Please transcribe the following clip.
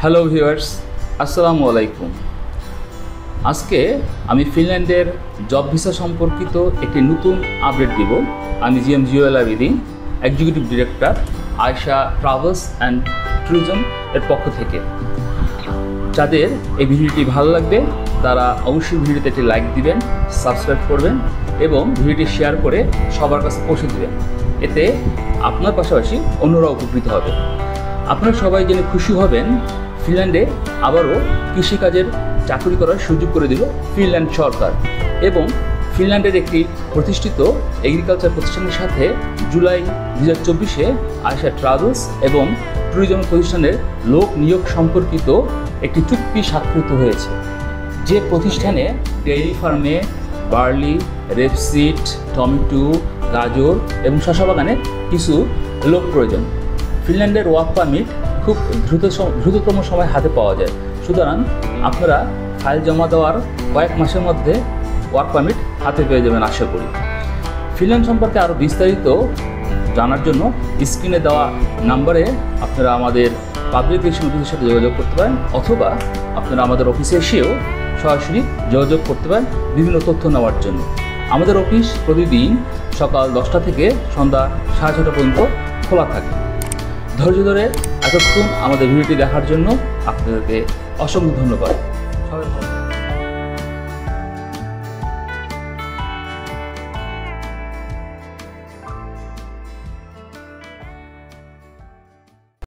Hello viewers, আসসালামু আলাইকুম। আজকে আমি ফিনল্যান্ডের জব ভিসা সম্পর্কিত একটি নতুন আপডেট দিব। আমি GM Jewel Abedin, executive director Ayesha travels and tourism এর পক্ষ থেকে। যাদের এই ভিডিওটি ভালো লাগবে তারা অবশ্যই ভিডিওতে একটি লাইক দিবেন, সাবস্ক্রাইব করবেন এবং ভিডিওটি শেয়ার করে সবার কাছে পৌঁছে দেবেন। এতে আপনার পাশাপাশি অন্যরা উপকৃত হবে। আপনারা সবাই জেনে খুশি হবেন, ফিনল্যান্ডে আবারও কৃষিকাজের চাকরি করার সুযোগ করে দিল ফিনল্যান্ড সরকার এবং ফিনল্যান্ডের একটি প্রতিষ্ঠিত এগ্রিকালচার প্রতিষ্ঠানের সাথে জুলাই 2024-এ আয়শা ট্রাভেলস এবং ট্যুরিজম প্রতিষ্ঠানের লোক নিয়োগ সম্পর্কিত একটি চুক্তি স্বাক্ষরিত হয়েছে। যে প্রতিষ্ঠানে ডেইরি ফার্মে বার্লি, রেপসিড, টমেটো, গাজর এবং শসা বাগানে কিছু লোক প্রয়োজন। ফিনল্যান্ডের ওয়ার্ক পারমিট খুব দ্রুততম সময় হাতে পাওয়া যায়, সুতরাং আপনারা ফাইল জমা দেওয়ার কয়েক মাসের মধ্যে ওয়ার্ক পারমিট হাতে পেয়ে যাবেন আশা করি। ফিনল্যান্ড সম্পর্কে আরও বিস্তারিত জানার জন্য স্ক্রিনে দেওয়া নাম্বারে আপনারা আমাদের পাবলিক রিলেশন অফিসের সাথে যোগাযোগ করতে পারেন, অথবা আপনারা আমাদের অফিসে এসেও সরাসরি যোগাযোগ করতে পারেন বিভিন্ন তথ্য নেওয়ার জন্য। আমাদের অফিস প্রতিদিন সকাল 10টা থেকে সন্ধ্যা 6:30 পর্যন্ত খোলা থাকে। ধৈর্য ধরে এতক্ষণ আমাদের ভিডিওটি দেখার জন্য আপনাদেরকে অসংখ্য ধন্যবাদ। সবাই ভালো।